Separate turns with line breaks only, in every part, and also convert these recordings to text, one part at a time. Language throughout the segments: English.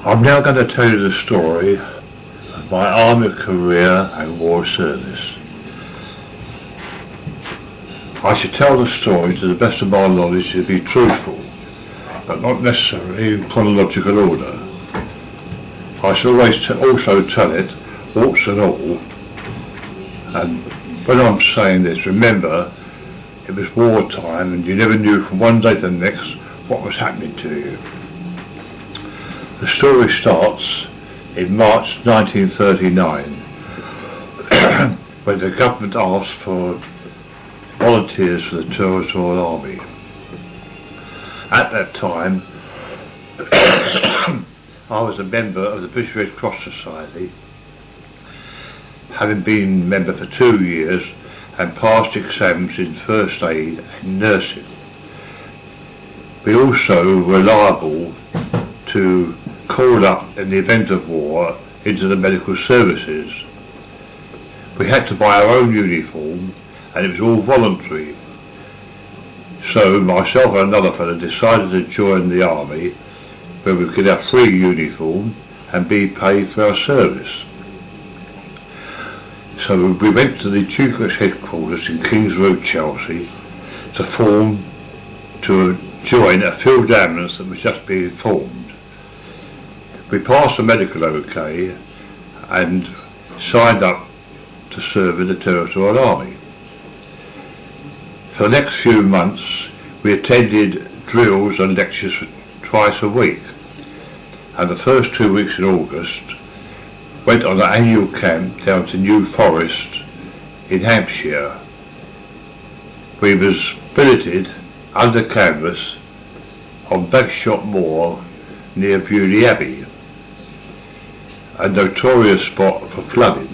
I'm now going to tell you the story of my army career and war service. I should tell the story to the best of my knowledge to be truthful, but not necessarily in chronological order. I should always also tell it, warts and all, and when I'm saying this, remember it was wartime and you never knew from one day to the next what was happening to you. The story starts in March 1939 when the government asked for volunteers for the Territorial Army. At that time I was a member of the British Red Cross Society, having been a member for 2 years and passed exams in first aid and nursing. We also were liable to call up in the event of war into the medical services. We had to buy our own uniform and it was all voluntary. So myself and another fellow decided to join the army where we could have free uniform and be paid for our service. So we went to the Tucas headquarters in Kings Road, Chelsea to join a field ambulance that was just being formed. We passed the medical OK and signed up to serve in the Territorial Army. For the next few months we attended drills and lectures twice a week, and the first 2 weeks in August went on an annual camp down to New Forest in Hampshire. We was billeted under canvas on Bagshot Moor near Beaulieu Abbey, a notorious spot for flooding,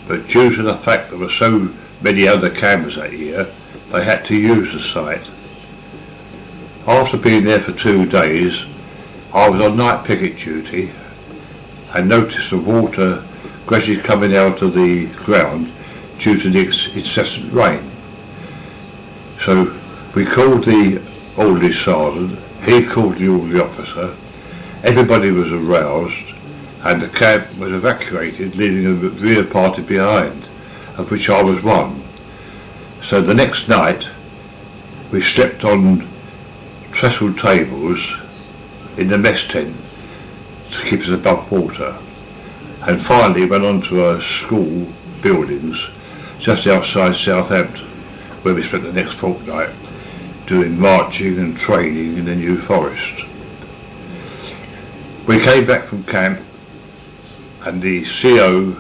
but due to the fact there were so many other campers that year, they had to use the site. After being there for 2 days, I was on night picket duty and noticed the water gradually coming out of the ground due to the incessant rain. So we called the orderly sergeant, he called the orderly officer, everybody was aroused and the camp was evacuated, leaving a rear party behind, of which I was one. So the next night we slept on trestle tables in the mess tent to keep us above water, and finally went on to our school buildings just outside Southampton, where we spent the next fortnight doing marching and training in the New Forest. We came back from camp and the CO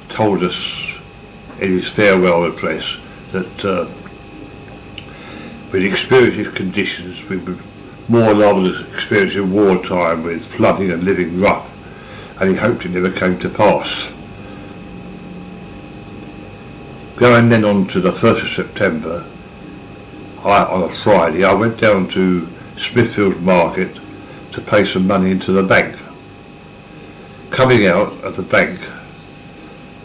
told us in his farewell address that we'd experienced these conditions we would more liable to experience in wartime with flooding and living rough, and he hoped it never came to pass. Going then on to the 1st of September, on a Friday, I went down to Smithfield Market to pay some money into the bank. Coming out of the bank,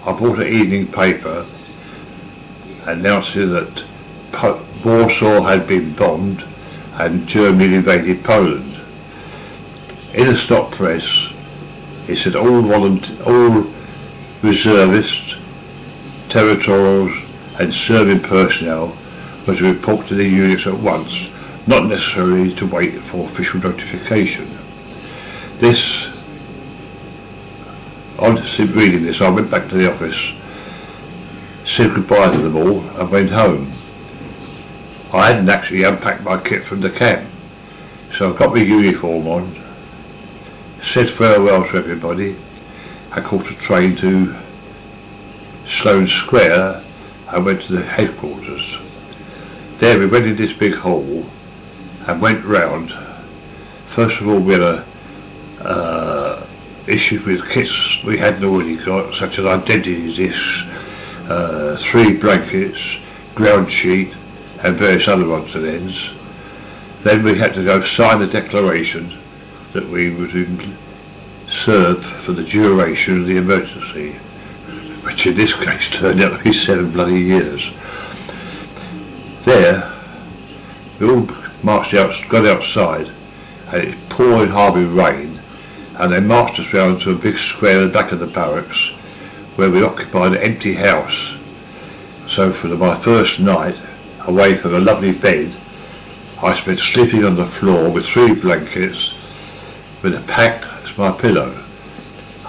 I bought an evening paper announcing that Warsaw had been bombed and Germany invaded Poland. In a stop press it said all reservists, territorials and serving personnel were to report to the units at once, not necessarily to wait for official notification. Honestly, reading this, I went back to the office, said goodbye to them all and went home. I hadn't actually unpacked my kit from the camp, so I got my uniform on, said farewell to everybody, and caught a train to Sloane Square and went to the headquarters. There we went in this big hall and went round. First of all we had issues with kits we hadn't already got, such as identity discs, 3 blankets, ground sheet and various other odds and ends. Then we had to go sign a declaration that we would serve for the duration of the emergency, which in this case turned out to be 7 bloody years. There we all marched out, got outside, and it's pouring hard with rain, and they marched us round to a big square at the back of the barracks where we occupied an empty house. So for my first night, away from a lovely bed, I spent sleeping on the floor with 3 blankets with a pack as my pillow.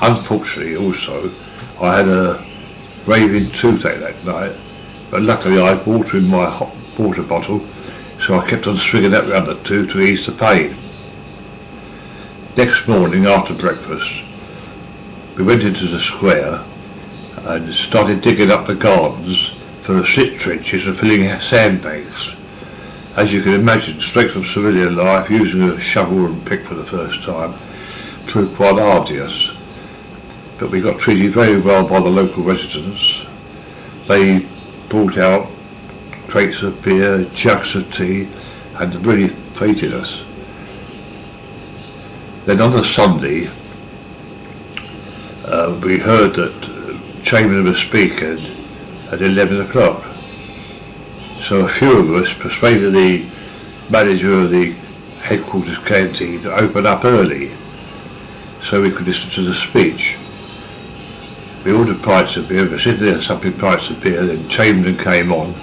Unfortunately also, I had a raving toothache that night, but luckily I had water in my hot water bottle, so I kept on swinging that round the tooth to ease the pain. Next morning after breakfast, we went into the square and started digging up the gardens for the slit trenches and filling sandbags. As you can imagine, straight from civilian life, using a shovel and pick for the first time proved quite arduous. But we got treated very well by the local residents. They brought out crates of beer, jugs of tea, and really treated us. Then on the Sunday, we heard that Chamberlain was speaking at 11 o'clock. So a few of us persuaded the manager of the headquarters canteen to open up early so we could listen to the speech. We ordered pints of beer, we were sitting there supping pints of beer, then Chamberlain came on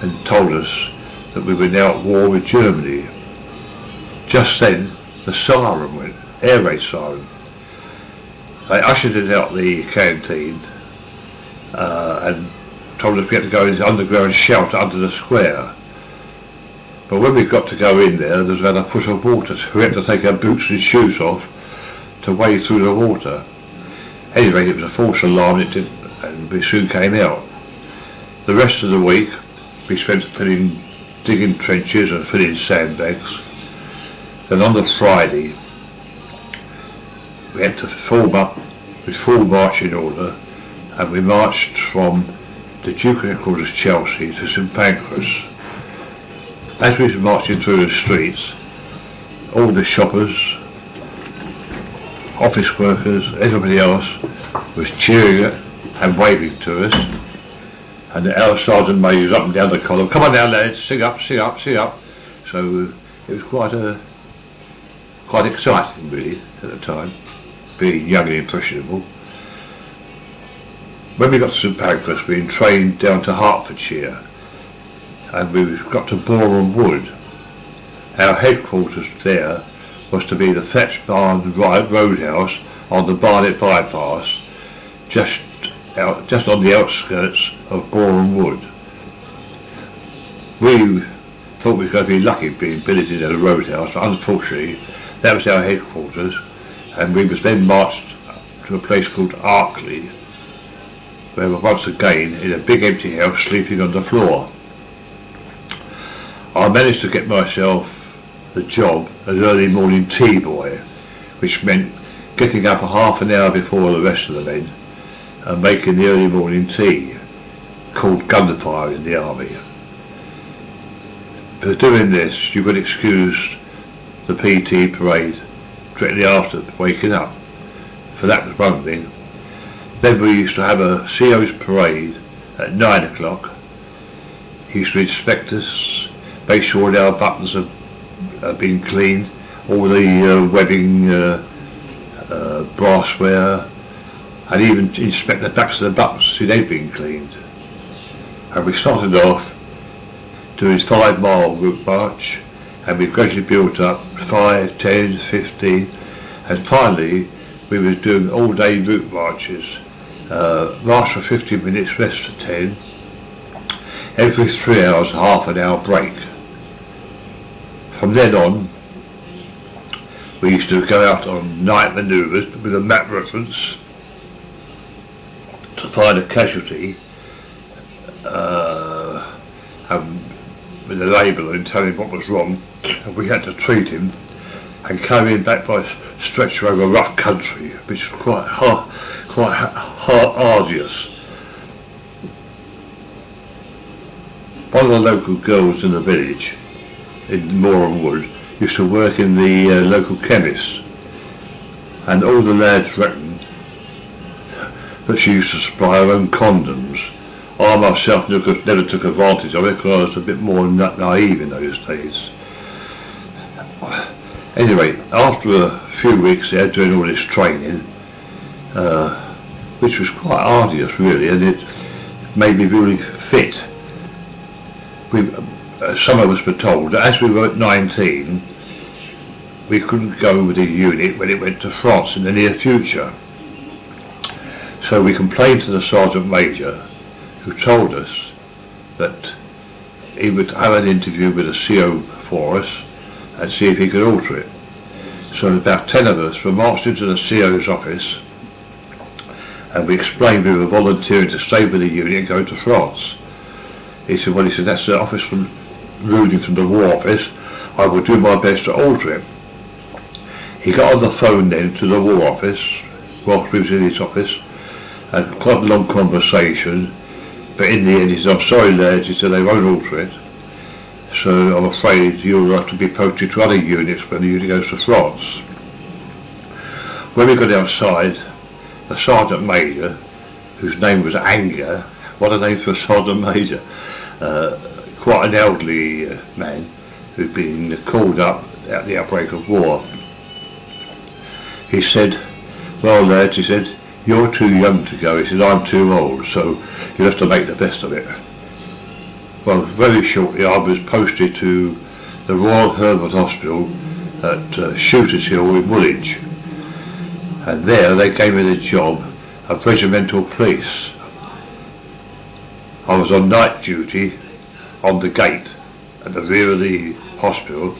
and told us that we were now at war with Germany. Just then the siren went, air raid siren. They ushered us out the canteen and told us we had to go into the underground shelter under the square. But when we got to go in there was about a foot of water, so we had to take our boots and shoes off to wade through the water. Anyway, it was a false alarm, and we soon came out. The rest of the week we spent digging trenches and filling sandbags. Then on the Friday we had to form up with full marching order, and we marched from the Duke headquarters Chelsea to St Pancras. As we were marching through the streets, all the shoppers, office workers, everybody else was cheering and waving to us, and our sergeant major up and down the column, "Come on now lads, sing up, sing up, sing up." So it was quite exciting really at the time, being young and impressionable. When we got to St Pancras, we had trained down to Hertfordshire, and we got to Boreham Wood. Our headquarters there was to be the Thatched Barn Roadhouse on the Barnet bypass, just on the outskirts of Boreham Wood. We thought we were going to be lucky being billeted at a roadhouse, but unfortunately that was our headquarters, and we was then marched to a place called Arkley, where we were once again in a big empty house sleeping on the floor. I managed to get myself the job as early morning tea boy, which meant getting up a half an hour before the rest of the men and making the early morning tea, called gunfire in the army. For doing this you could excuse the PT parade directly after waking up, for that was one thing. Then we used to have a CO's parade at 9 o'clock. He used to inspect us, make sure that our buttons have been cleaned, all the webbing, brassware, and even inspect the backs of the buttons to see they'd been cleaned. And we started off doing 5-mile route march, and we gradually built up 5, 10, 15, and finally we were doing all-day route marches. March for 15 minutes, rest for 10, every 3 hours, half an hour break. From then on, we used to go out on night manoeuvres with a map reference to find a casualty, and with a label and tell him what was wrong, and we had to treat him and carry him back by stretcher over rough country, which was quite arduous. One of the local girls in the village in Boreham Wood used to work in the local chemist, and all the lads reckoned that she used to supply her own condoms. I myself never took advantage of it because I was a bit more naive in those days. Anyway, after a few weeks there doing all this training, which was quite arduous really, and it made me really fit. Some of us were told that as we were at 19, we couldn't go with the unit when it went to France in the near future. So we complained to the Sergeant Major, who told us that he would have an interview with a CO for us and see if he could alter it. So about 10 of us were marched into the CO's office, and we explained we were volunteering to stay with the unit and go to France. He said, well, that's the office from ruling from the War Office. I will do my best to alter it. He got on the phone then to the War Office whilst we was in his office, and quite a long conversation, but in the end he said, I'm sorry lads, he said, they won't alter it, so I'm afraid you'll have to be posted to other units when the unit goes to France. When we got outside, the Sergeant Major, whose name was Anger, what a name for a Sergeant Major, quite an elderly man who'd been called up at the outbreak of war. He said, well lads, he said, you're too young to go. He said, I'm too old, so you have to make the best of it. Well, very shortly I was posted to the Royal Herbert Hospital at Shooters Hill in Woolwich, and there they gave me the job of regimental police. I was on night duty on the gate at the rear of the hospital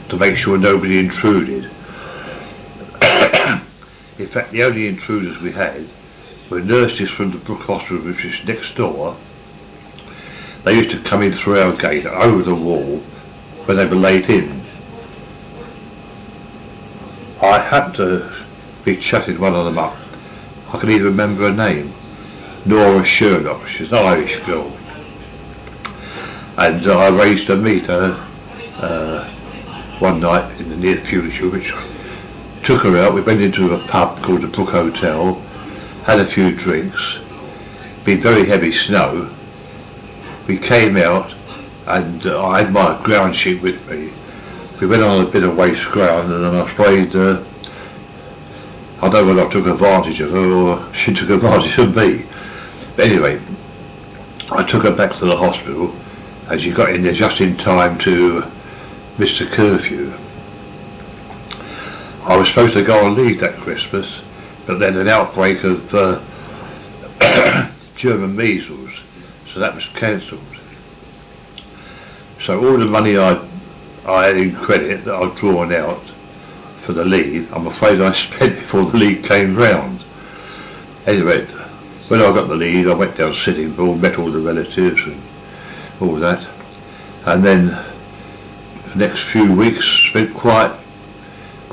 to make sure nobody intruded. In fact, the only intruders we had were nurses from the Brook Hospital, which is next door. They used to come in through our gate over the wall when they were late in. I happened to be chatting one of them up. I can even remember her name, Nora Sherlock. She's an Irish girl, and I arranged to meet her one night in the near future, which took her out. We went into a pub called the Brook Hotel, had a few drinks, been very heavy snow. We came out and I had my ground sheet with me. We went on a bit of waste ground, and I'm afraid, I don't know whether I took advantage of her or she took advantage of me. But anyway, I took her back to the hospital and she got in there just in time to miss the curfew. I was supposed to go on leave that Christmas, but then an outbreak of German measles, so that was cancelled. So all the money I had in credit that I'd drawn out for the leave, I'm afraid I spent before the leave came round. Anyway, when I got the leave, I went down to Sitting Bull, met all the relatives and all that, and then the next few weeks spent quite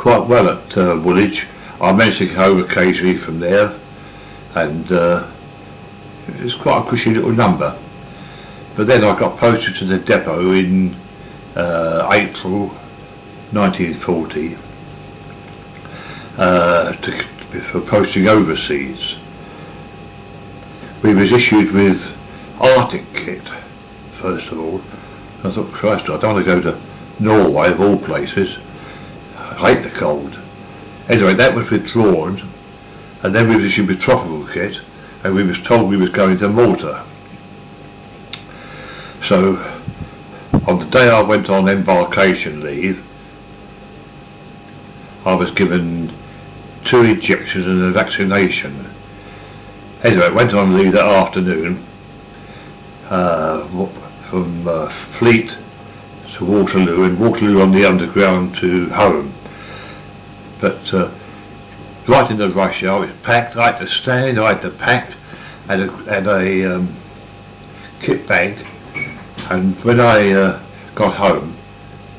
well at Woolwich. I managed to get home occasionally from there, and it was quite a cushy little number. But then I got posted to the depot in April 1940 for posting overseas. We was issued with Arctic kit first of all. I thought, Christ, I don't want to go to Norway of all places. I hate the cold. Anyway, that was withdrawn, and then we was issued with tropical kit, and we was told we was going to Malta. So on the day I went on embarkation leave, I was given 2 injections and a vaccination. Anyway, I went on leave that afternoon from Fleet to Waterloo, and Waterloo on the underground to home. But right in the rush hour, I was packed. I had to stand, I had to pack, and a kit bag. And when I got home,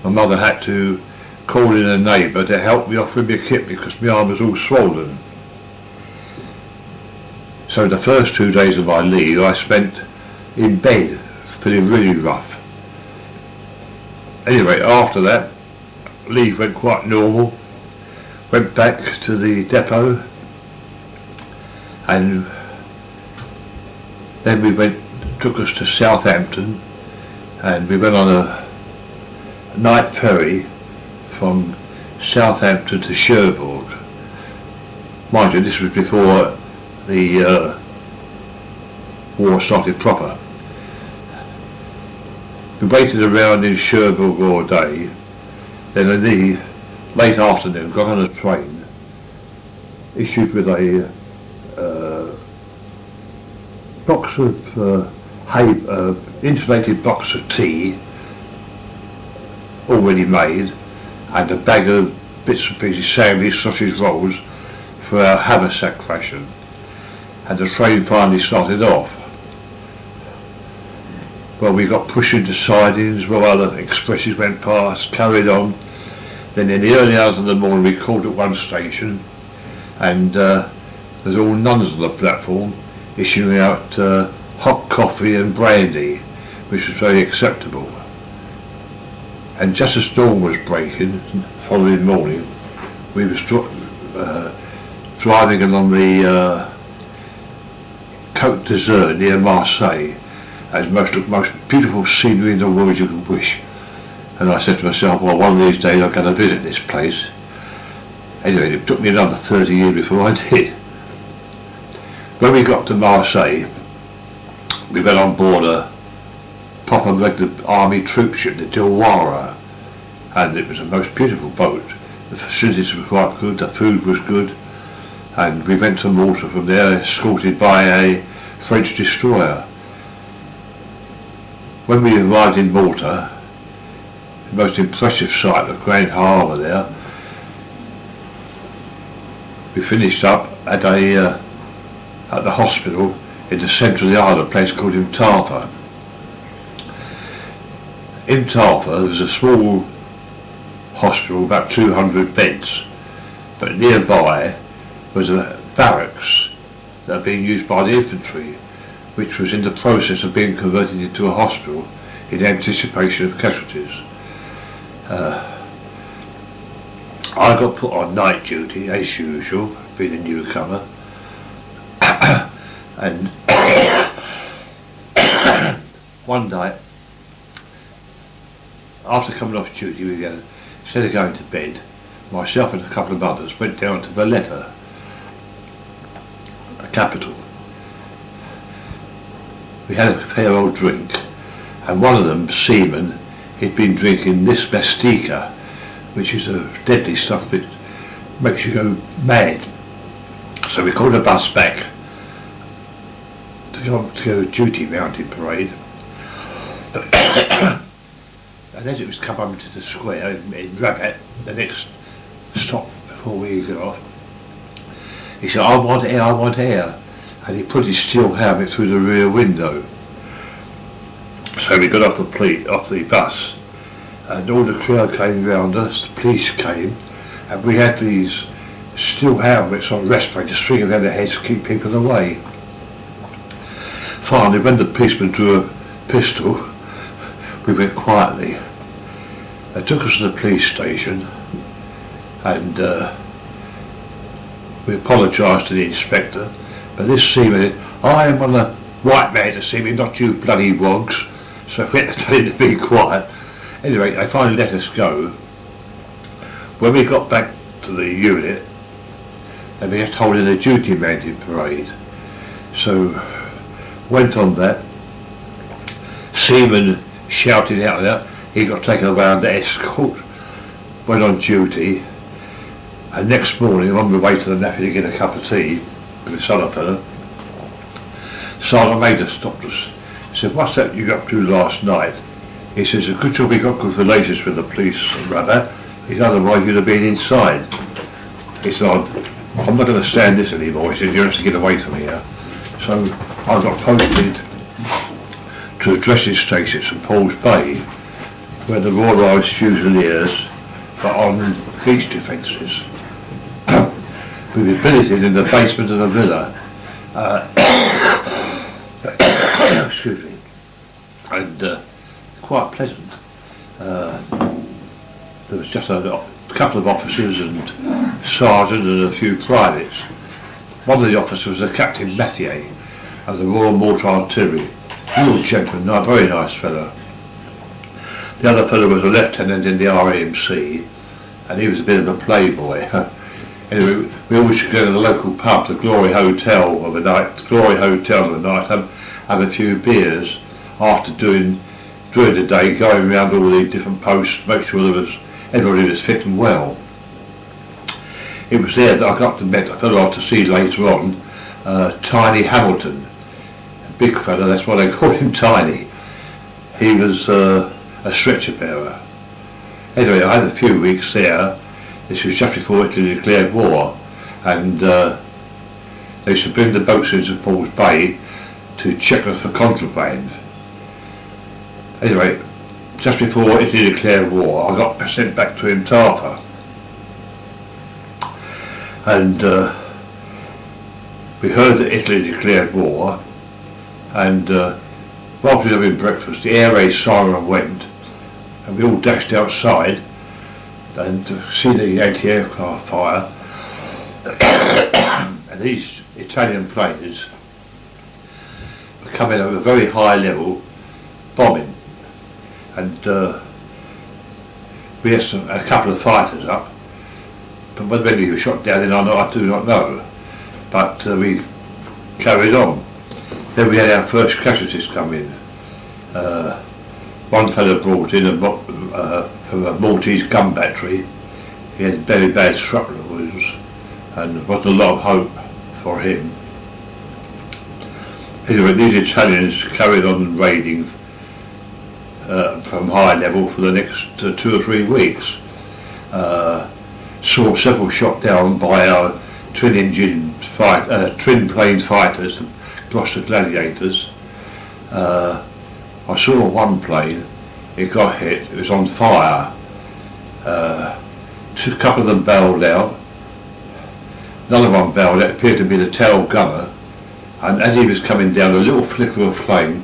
my mother had to call in a neighbour to help me off with my kit because my arm was all swollen. So the first 2 days of my leave I spent in bed, feeling really rough. Anyway, after that, leave went quite normal. Went back to the depot, and then took us to Southampton, and we went on a night ferry from Southampton to Cherbourg. Mind you, this was before the war started proper. We waited around in Cherbourg all day, then in the late afternoon got on a train issued with a box of insulated box of tea already made, and a bag of bits and pieces, sandwich, sausage rolls for our haversack fashion. And the train finally started off. Well, we got pushed into sidings while other expresses went past, carried on. Then in the early hours of the morning we called at one station, and there's all nuns on the platform issuing out hot coffee and brandy, which was very acceptable. And just as dawn was breaking the following morning, we was driving along the Côte d'Azur near Marseille, and most beautiful scenery in the world you could wish. And I said to myself, well, one of these days I'm going to visit this place. Anyway, it took me another 30 years before I did. When we got to Marseille, we went on board a proper regular army troop ship, the Dilwara, and it was a most beautiful boat. The facilities were quite good, the food was good, and we went to Malta from there, escorted by a French destroyer. When we arrived in Malta, the most impressive sight of Grand Harbour there, we finished up at the hospital in the centre of the island, a place called Imtapa. In Imtapa there was a small hospital, about 200 beds, but nearby was a barracks that had been used by the infantry, which was in the process of being converted into a hospital in anticipation of casualties. I got put on night duty as usual, being a newcomer, and one night, after coming off duty, we instead of going to bed, myself and a couple of others went down to Valletta, the capital. We had a fair old drink, and one of them, seaman, he'd been drinking this mastica, which is a deadly stuff that makes you go mad. So we called a bus back to go to duty mountain parade. And as it was come up into the square in Rabat, the next stop before we got off, he said, I want air, I want air. And he put his steel helmet through the rear window. So we got off the bus, and all the crowd came round us, the police came, and we had these steel helmets on respirators swinging around their heads to keep people away. Finally, when the policeman drew a pistol, we went quietly. They took us to the police station, and we apologised to the inspector, but this seaman, I am on the right man to see me, not you bloody wogs. So we had to tell him to be quiet. Anyway, they finally let us go. When we got back to the unit, they were just holding a duty mountain parade. So went on that. Seaman shouted out there. He got taken away under escort. Went on duty. And next morning, on the way to the naffy to get a cup of tea with this other fellow, Sergeant Major stopped us. He said, what's that you got up to last night? He says, a good job we got good relations with the police, Rabat. He said, otherwise you'd have been inside. He said, I'm not going to stand this anymore. He said, you have to get away from here. So I got posted to a dressing station at St Paul's Bay, where the Royal Irish Fusiliers were on beach defences. We were billeted in the basement of the villa. Excuse me. And quite pleasant. There was just a couple of officers and sergeant and a few privates. One of the officers was a Captain Mathieu of the Royal Malta Artillery. Real gentleman, a very nice fellow. The other fellow was a lieutenant in the RAMC, and he was a bit of a playboy. Anyway, we always should go to the local pub, the Glory Hotel of the night, have a few beers after during the day, going around all the different posts, make sure everybody was fit and well. It was there that I got to meet, I got to see later on, Tiny Hamilton, a big fella, that's why they called him Tiny. He was a stretcher bearer. Anyway, I had a few weeks there. This was just before Italy declared war, and they used to bring the boats into Paul's Bay to check them for contraband. Anyway, just before Italy declared war, I got sent back to Intafa, and we heard that Italy declared war, and while we were having breakfast, the air raid siren went, and we all dashed outside and to see the anti-aircraft fire. And these Italian planes were coming at a very high level, bombing, and we had a couple of fighters up, but whether any were shot down, I do not know, but we carried on. Then we had our first casualties come in. One fellow brought in from a Maltese gun battery. He had very bad shrapnel wounds, and there wasn't a lot of hope for him. Anyway, these Italians carried on raiding from high level for the next 2 or 3 weeks. Saw several shot down by our twin plane fighters, the Gloucester Gladiators. I saw one plane, it got hit, it was on fire. A couple of them bailed out. Another one bailed out, appeared to be the tail gunner, and as he was coming down, a little flicker of flame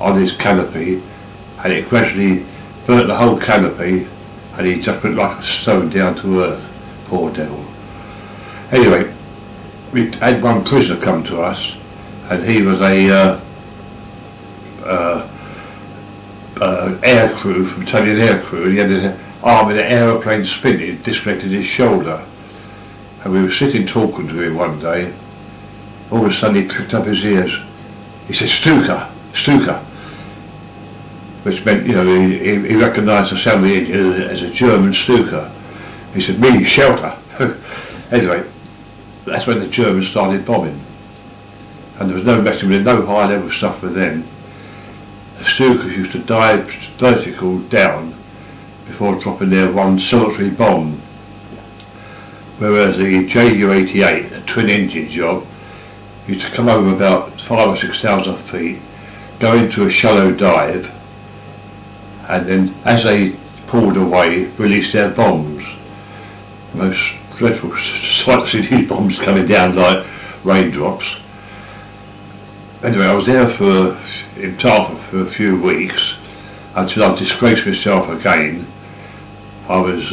on his canopy, and it gradually burnt the whole canopy, and he just went like a stone down to earth, poor devil. Anyway, we had one prisoner come to us, and he was a air crew, from Italian air crew, and he had an arm in an aeroplane spin, it disconnected his shoulder. And we were sitting talking to him one day, all of a sudden he pricked up his ears. He said, Stuka, Stuka, which meant, you know, he recognised the sound of the engine as a German Stuka. He said, me, shelter. Anyway, that's when the Germans started bombing. And there was no messing with no high level stuff with them. The Stukas used to dive vertical down before dropping their one solitary bomb, whereas the Ju-88, a twin engine job, used to come over about 5,000 or 6,000 feet, go into a shallow dive, and then as they pulled away, release their bombs. The most dreadful sight to see these bombs coming down like raindrops. Anyway, I was there in Tarfa for a few weeks until I disgraced myself again. I was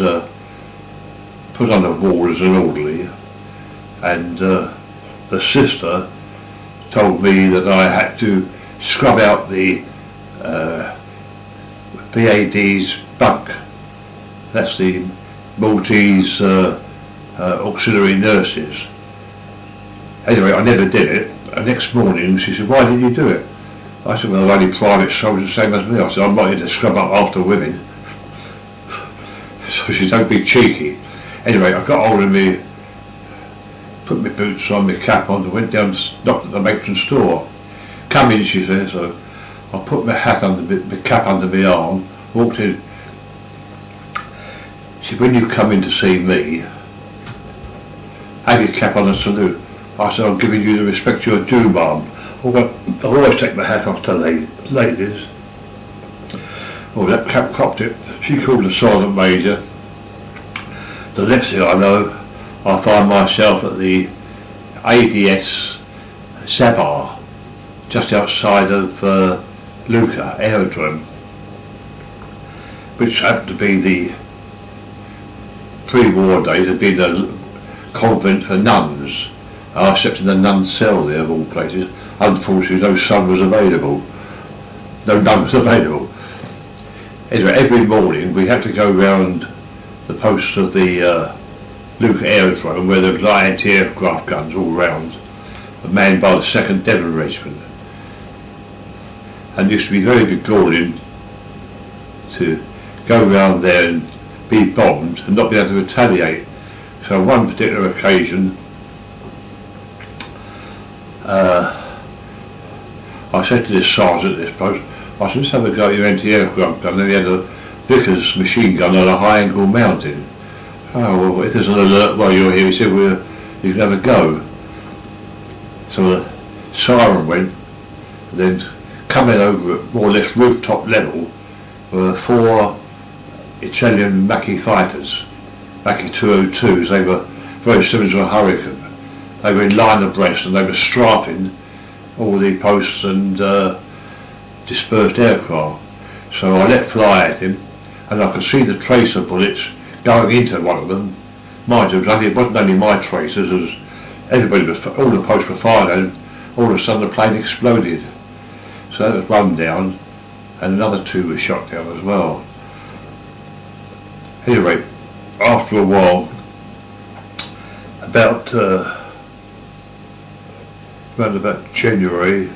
put on the wall as an orderly, and the sister told me that I had to scrub out the BAD's bunk. That's the Maltese auxiliary nurses. Anyway, I never did it. The next morning she said, why didn't you do it? I said, well, they're only private soldiers the same as me. I said, I'm not here to scrub up after women. So she said, don't be cheeky. Anyway, I got hold of me, put my boots on, my cap on, and went down, knocked at the matron's door. Come in, she said. So I put my hat under my cap under my arm, walked in. She said, when you come in to see me, have your cap on and salute. I said, I'm giving you the respect you're due, ma'am. I always take my hat off to ladies. Oh, that cap copped it. She called the sergeant major. The next thing I know, I find myself at the ADS Zabar, just outside of Lucca Aerodrome, which happened to be the pre-war days, had been a convent for nuns. I slept in the nun's cell there, of all places. Unfortunately, no sun was available. No nun was available. Anyway, every morning we had to go round the posts of the Luke Aerodrome, where there was like anti-aircraft guns all round, manned by the 2nd Devon Regiment. And it used to be very galling to go around there and be bombed and not be able to retaliate. So on one particular occasion, I said to this sergeant at this post, I said, let's have a go at your anti-aircraft gun. And he had a Vickers machine gun on a high angle mounting. Oh, well, if there's an alert while you're here, he said, well, you can have a go. So the siren went, and then coming over at more or less rooftop level were 4 Italian Macchi fighters, Macchi 202s. They were very similar to a Hurricane. They were in line abreast and they were strafing all the posts and dispersed aircraft. So I let fly at him, and I could see the tracer bullets going into one of them. Mind you, it wasn't only my tracers, it was everybody was, all the posts were fired, and all of a sudden the plane exploded. So that was one down, and another 2 were shot down as well. Anyway, after a while, about around about January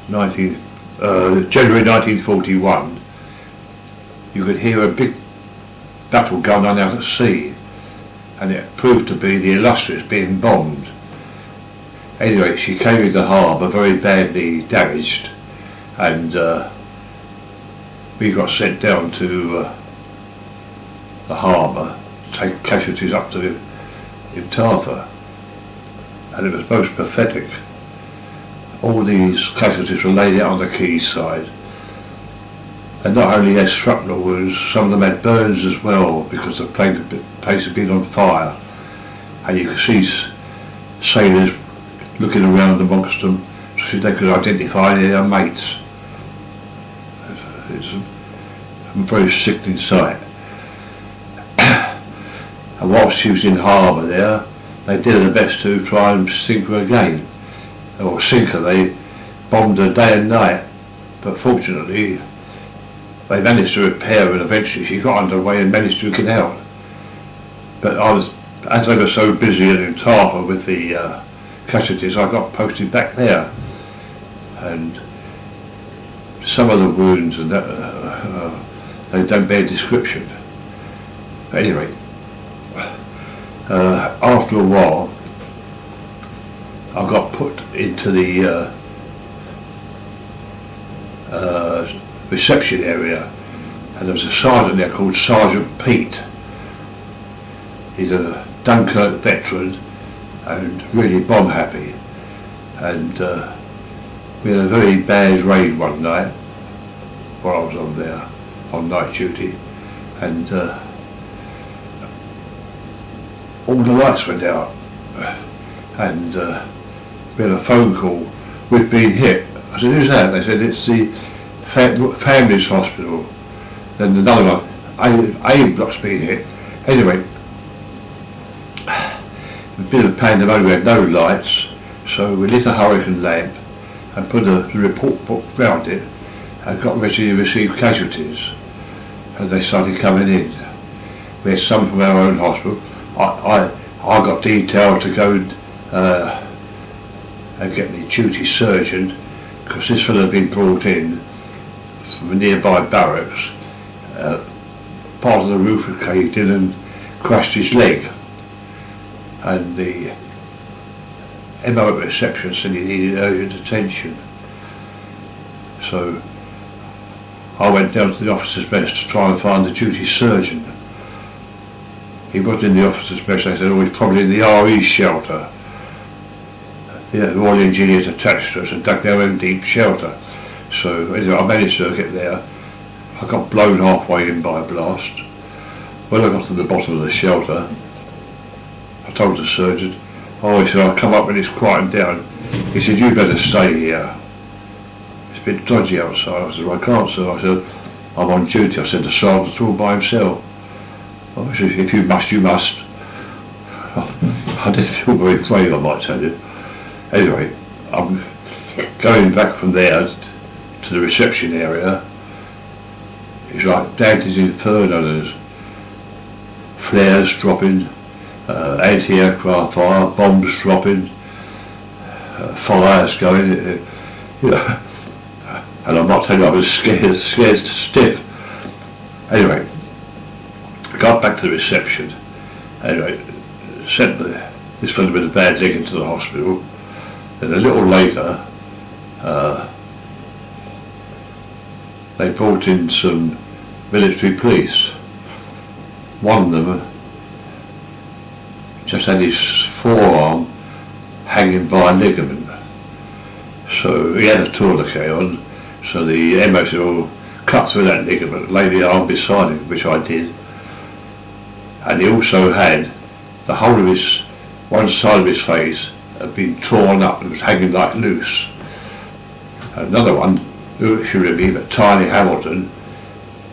1941, you could hear a big battle going on out at sea, and it proved to be the Illustrious being bombed. Anyway, she came into harbour very badly damaged, and we got sent down to the harbour to take casualties up to Intafa, and it was most pathetic. All these casualties were laid out on the quayside, and not only had shrapnel wounds, some of them had burns as well, because the place had been on fire, and you could see sailors looking around amongst them to see if they could identify their mates. It's a very sickening sight. And whilst she was in harbour there, they did their best to try and sink her again, or sink her. They bombed her day and night, but fortunately they managed to repair her, and eventually she got underway and managed to get out. But as they were so busy in Intafa with the casualties, I got posted back there, and some of the wounds and that, they don't bear description. But anyway, after a while I got put into the reception area, and there was a sergeant there called Sergeant Pete. He's a Dunkirk veteran and really bomb happy, and we had a very bad raid one night while I was on there on night duty, and all the lights went out, and we had a phone call, we've been hit. I said, who's that? They said, it's the Families Hospital. Then another one, A block's been hit. Anyway, a bit of pandemonium, we had no lights, so we lit a Hurricane lamp and put the report book round it and got ready to receive casualties, and they started coming in. We had some from our own hospital. I got detailed to go and get the duty surgeon, because this fellow had been brought in from a nearby barracks. Part of the roof had caved in and crushed his leg, and the MO at reception said he needed urgent attention. So I went down to the officer's mess to try and find the duty surgeon. He wasn't in the officer's mess. They said, oh, he's probably in the RE shelter. The Royal Engineers attached to us and dug their own deep shelter. So anyway, I managed to get there. I got blown halfway in by a blast. When I got to the bottom of the shelter, I told the surgeon, oh, he said, I'll come up when it's quieted down. He said, you better stay here. It's a bit dodgy outside. I said, well, I can't, sir. I said, I'm on duty. I said, the sergeant's all by himself. Oh, he said, if you must, you must. I did feel very brave, I might tell you. Anyway, I'm going back from there to the reception area, It's like Dante's Inferno. There's flares dropping, anti-aircraft fire, bombs dropping, fires going. You know, and I'm not telling you I was scared stiff. Anyway, I got back to the reception. Anyway, sent this fellow with a bad leg into the hospital. Then a little later, they brought in some military police. One of them just had his forearm hanging by a ligament. So he had a tourniquet on, so the MO said, "Oh, cut through that ligament, lay the arm beside him," which I did. And he also had the whole of his, one side of his face had been torn up and was hanging like loose. Another one, who if you remember, Tiny Hamilton,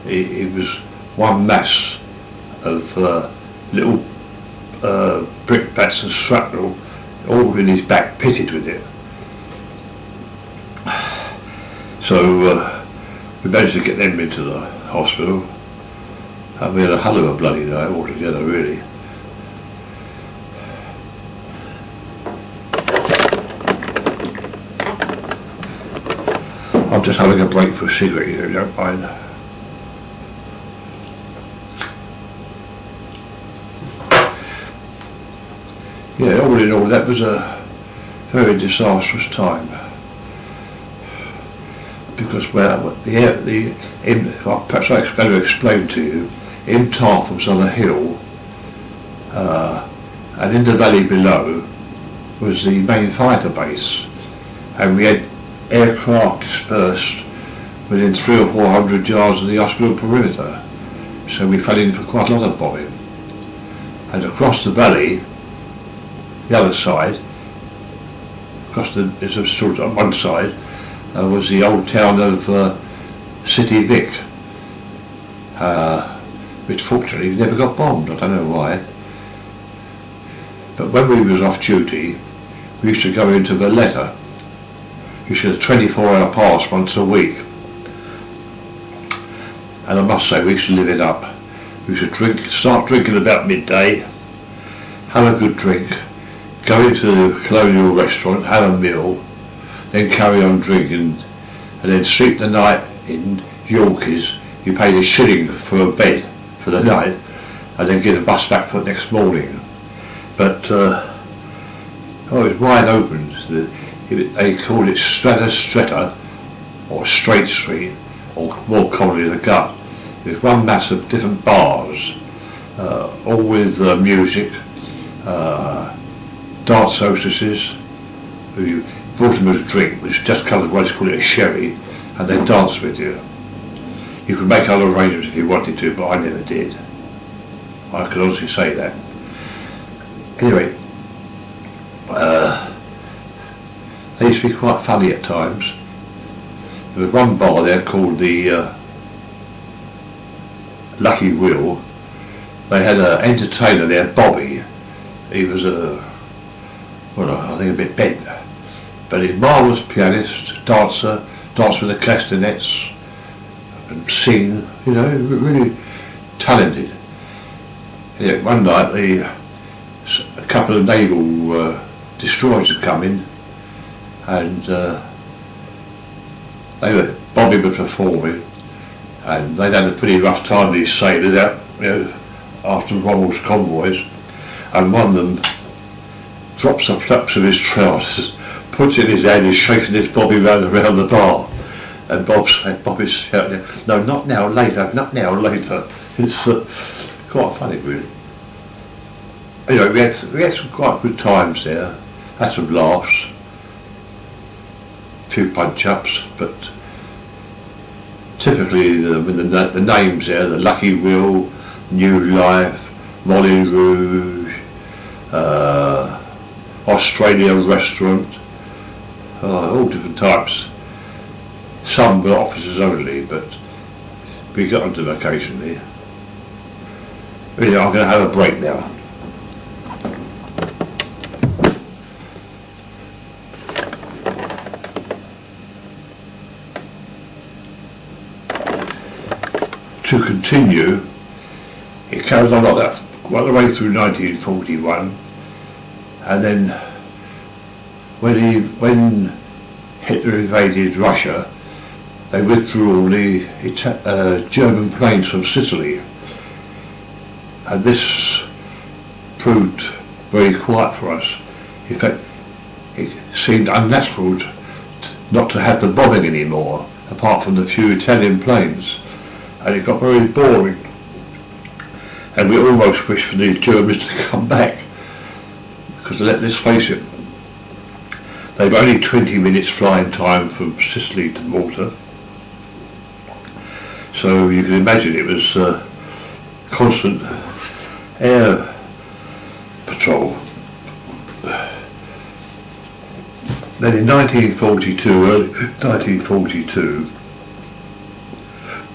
he was one mass of little brickbats and shrapnel, all in his back, pitted with it. So we managed to get them into the hospital, and we had a hell of a bloody night altogether, really. I'm just having a break for a cigarette, if you don't mind. Yeah, all in all, that was a very disastrous time. Because, well, perhaps I better explain to you, in Tarf was on a hill, and in the valley below was the main fighter base, and we had aircraft dispersed within 300 or 400 yards of the hospital perimeter, so we fell in for quite a lot of bombing. And across the valley, the other side, there's a sort of on one side, was the old town of City Vic, which fortunately never got bombed. I don't know why. But when we was off duty, we used to go into Valletta. We used to have a 24-hour pass once a week. And I must say, we used to live it up. We used to start drinking about midday, have a good drink, go into the colonial restaurant, have a meal, then carry on drinking, and then sleep the night in Yorkies. You paid a shilling for a bed for the night, and then get a bus back for the next morning. But it was wide open. They called it Strata, or Straight Street, or more commonly the Gut. There's one mass of different bars, all with music, dance hostesses who brought them as a drink, which just comes what is called a sherry, and they dance with you. You could make other arrangements if you wanted to, but I never did. I can honestly say that. Anyway, they used to be quite funny at times. There was one bar there called the Lucky Will. They had an entertainer there, Bobby. He was I think a bit bent, but he's a marvellous pianist, dancer, danced with the castanets, and sing, you know, really talented. Yeah, one night a couple of naval destroyers had come in, and Bobby was performing, and they'd had a pretty rough time, these sailors out, you know, after Rommel's convoys, and one of them drops the flaps of his trousers, puts it in his hand, and shaking his Bobby round around the bar, and Bobby's shouting, "No, not now, later, not now, later." It's quite funny, really. Anyway, we had some quite good times there, had some laughs, a few punch-ups, but typically the names there, the Lucky Will, New Life, Molly Rouge, Australia Restaurant, all different types. Some were officers only, but we got onto them occasionally. Really, I'm going to have a break now. to continue. It carried on like that right the way through 1941, and then when Hitler invaded Russia, they withdrew all the German planes from Sicily, and this proved very quiet for us. In fact, it seemed unnatural not to have the bombing anymore, apart from the few Italian planes, and it got very boring, and we almost wished for the Germans to come back, because let's face it, they've only 20 minutes flying time from Sicily to Malta, so you can imagine it was constant air patrol. Then in 1942,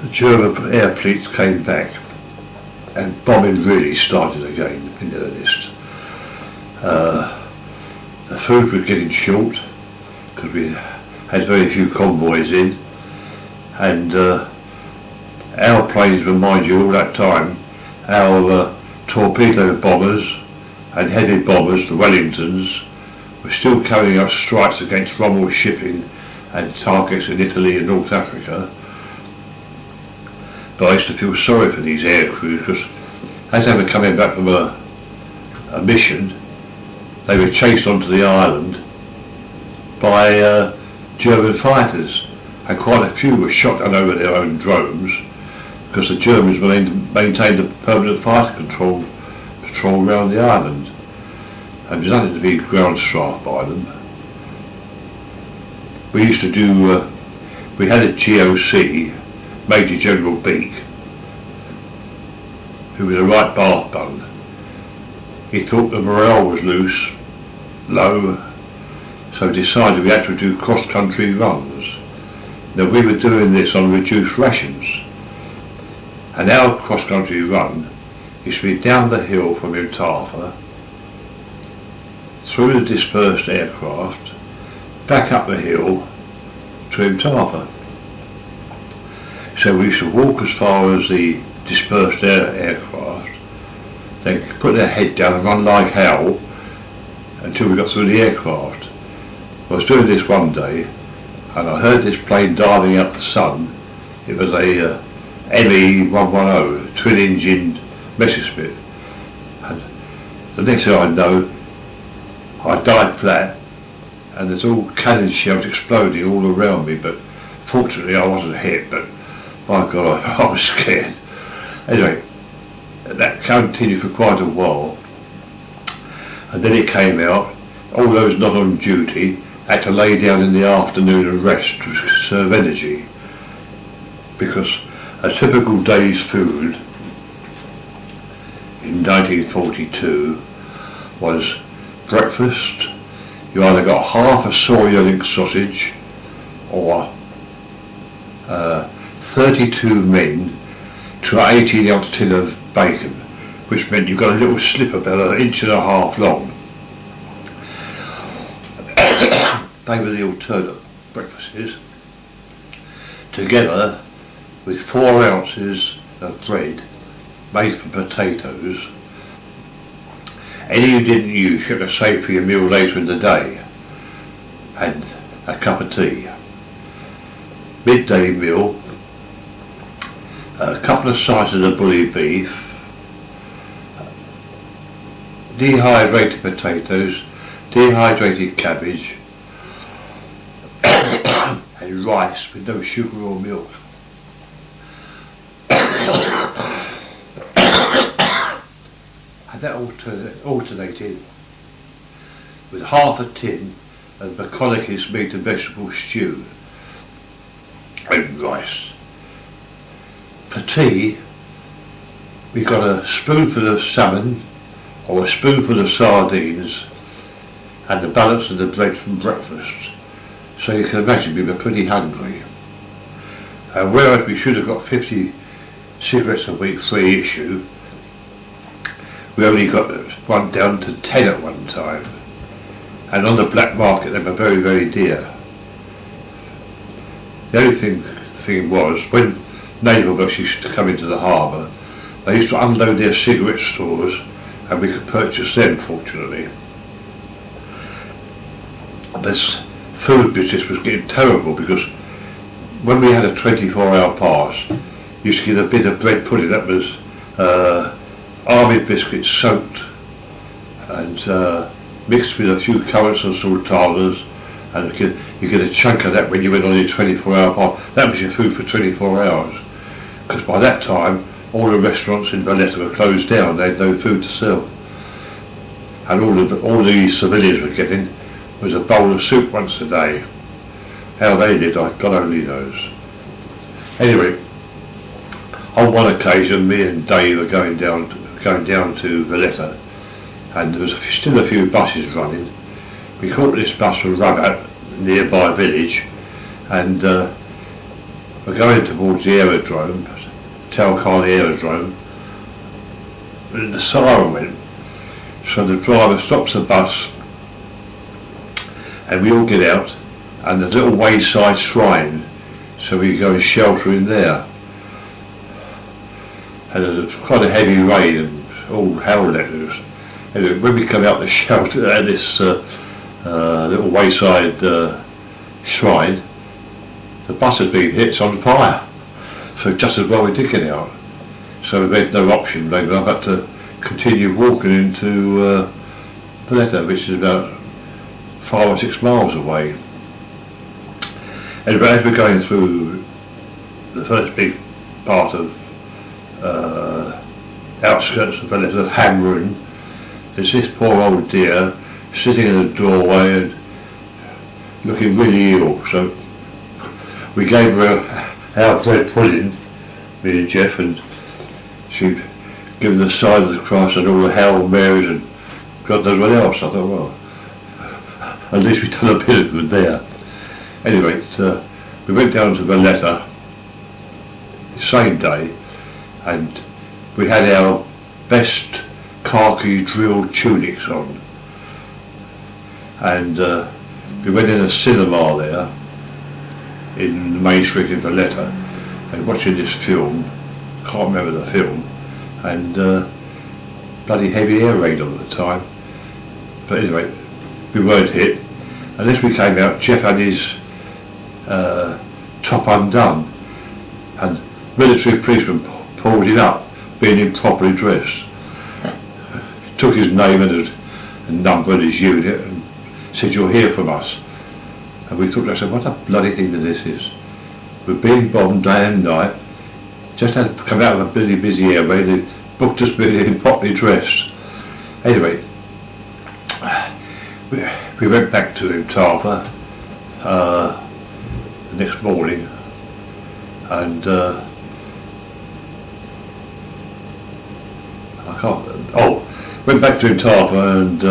the German air fleets came back, and bombing really started again in earnest. The food was getting short because we had very few convoys in, and our planes were, mind you, all that time, our torpedo bombers and heavy bombers, the Wellingtons, were still carrying out strikes against Rommel shipping and targets in Italy and North Africa. But I used to feel sorry for these air crews, because as they were coming back from a mission, they were chased onto the island by German fighters, and quite a few were shot down over their own drones, because the Germans maintained a permanent fighter patrol around the island, and there's nothing to be ground strafed by them. We used to do, we had a GOC, Major General Beak, who was a right bath bun. He thought the morale was low, so decided we had to do cross-country runs. Now we were doing this on reduced rations, and our cross-country run used to be down the hill from Utafa, through the dispersed aircraft, back up the hill to Utafa. So we used to walk as far as the dispersed aircraft, then put their head down and run like hell until we got through the aircraft. I was doing this one day, and I heard this plane diving up the sun. It was a ME-110, twin-engine Messerschmitt, and the next thing I know, I died flat, and there's all cannon shells exploding all around me, but fortunately I wasn't hit, but my God, I was scared. Anyway, that continued for quite a while, and then it came out, all those not on duty had to lay down in the afternoon and rest to conserve energy, because a typical day's food in 1942 was breakfast. You either got half a soya link sausage or 32 men to an 18-ounce tin of bacon, which meant you got a little slip about 1.5 inches long. They were the alternate breakfasts, together with 4 ounces of bread made from potatoes. Any you didn't use, you had to save for your meal later in the day, and a cup of tea. Midday meal, a couple of slices of bully beef, dehydrated potatoes, dehydrated cabbage, and rice with no sugar or milk. And that alternated with half a tin of McConaughey's meat and vegetable stew and rice. For tea, we got a spoonful of salmon or a spoonful of sardines and the balance of the bread from breakfast. So you can imagine we were pretty hungry. And whereas we should have got 50 cigarettes a week free issue, we only got one down to 10 at one time. And on the black market they were very, very dear. The only thing was, when naval vessels used to come into the harbour. They used to unload their cigarette stores, and we could purchase them, fortunately. This food business was getting terrible, because when we had a 24-hour pass, you used to get a bit of bread pudding that was army biscuits soaked and mixed with a few currants and sultanas, and you get a chunk of that when you went on your 24-hour pass. That was your food for 24 hours, because by that time all the restaurants in Valletta were closed down. They had no food to sell, and all the civilians were getting was a bowl of soup once a day. How they did, God only knows. Anyway, on one occasion, me and Dave were going down to Valletta, and there was still a few buses running. We caught this bus from Ruggett, a nearby village, and we're going towards the aerodrome, Talcarney aerodrome, and the siren went. So the driver stops the bus, and we all get out, and there's a little wayside shrine, so we go and shelter in there. And there's quite a heavy rain and all hell let loose. Anyway, when we come out the shelter at this little wayside shrine, the bus has been hit, it's on fire. So just as well we did get out. So we had no option, maybe I've had to continue walking into Valletta, which is about 5 or 6 miles away. Anyway, as we're going through the first big part of outskirts of Valletta, Hamron, there's this poor old dear sitting in the doorway and looking really ill. So we gave her our bread pudding, me and Jeff, and she'd given the sign of the cross and all the Hail Marys and God knows what else. I thought, well, at least we've done a bit of good there. Anyway, we went down to Valletta the same day, and we had our best khaki drilled tunics on, and we went in a cinema there in the main street in Valletta and watching this film. Can't remember the film, and bloody heavy air raid on at the time, but anyway we weren't hit. And as we came out, Jeff had his top undone, and military policeman pulled him up, being improperly dressed. Took his name and number and his unit and said, "You'll hear from us." And we thought, I said, what a bloody thing that this is. We're being bombed day and night. Just had to come out of a really busy airway. They booked us being improperly dressed. Anyway, we went back to Tarver the next morning, and went back to Tarver, and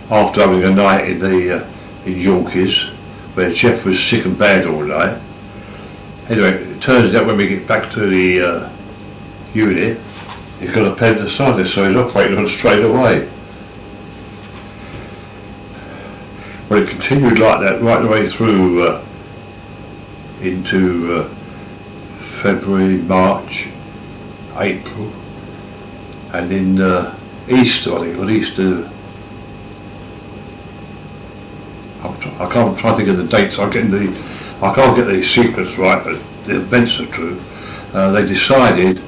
after having a night in Yorkeys, where Jeff was sick and bad all night. Anyway, it turns out when we get back to the unit, he's got appendicitis, so he's operated on straight away. Well, it continued like that right the way through into February, March, April, and in Easter, I think it was Easter. I can't try to think of the dates. I can't get the sequence right, but the events are true. They decided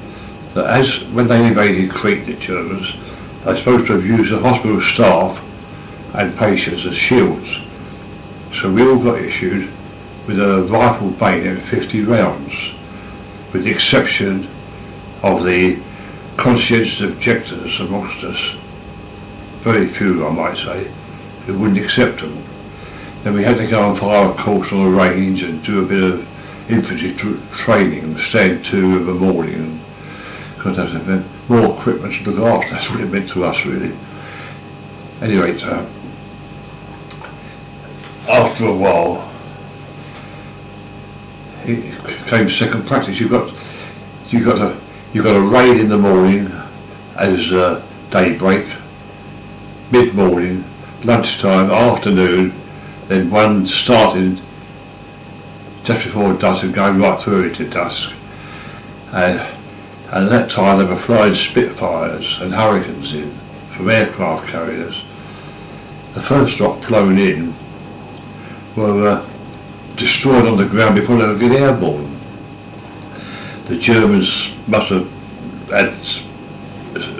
that when they invaded Crete, the Germans, they're supposed to have used the hospital staff and patients as shields. So we all got issued with a rifle bayonet of 50 rounds, with the exception of the conscientious objectors amongst us, very few I might say, who wouldn't accept them. Then we had to go and fire a course on the range and do a bit of infantry training and stand to in the morning, and because that meant more equipment to look after. That's what it meant to us, really. Anyway, after a while it became second practice. You got a raid in the morning as daybreak, mid-morning, lunchtime, afternoon, then one starting just before dusk and going right through into dusk, and at that time they were flying Spitfires and Hurricanes in from aircraft carriers. The first lot flown in were destroyed on the ground before they could get airborne. The Germans must have had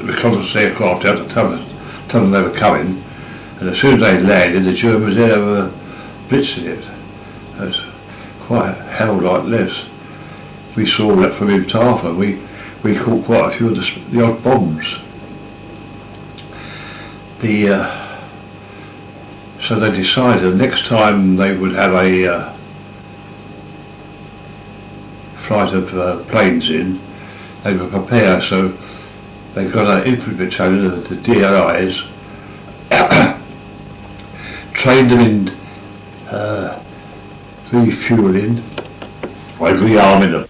reconnaissance aircraft out to tell them they were coming, and as soon as they landed, the Germans there were blitzing it. It was quite hell like this. We saw that from Utah. We caught quite a few of the odd bombs. So they decided the next time they would have a flight of planes in, they would prepare. So they got an infantry battalion of the DLIs, trained them in refuelling, by rearming them.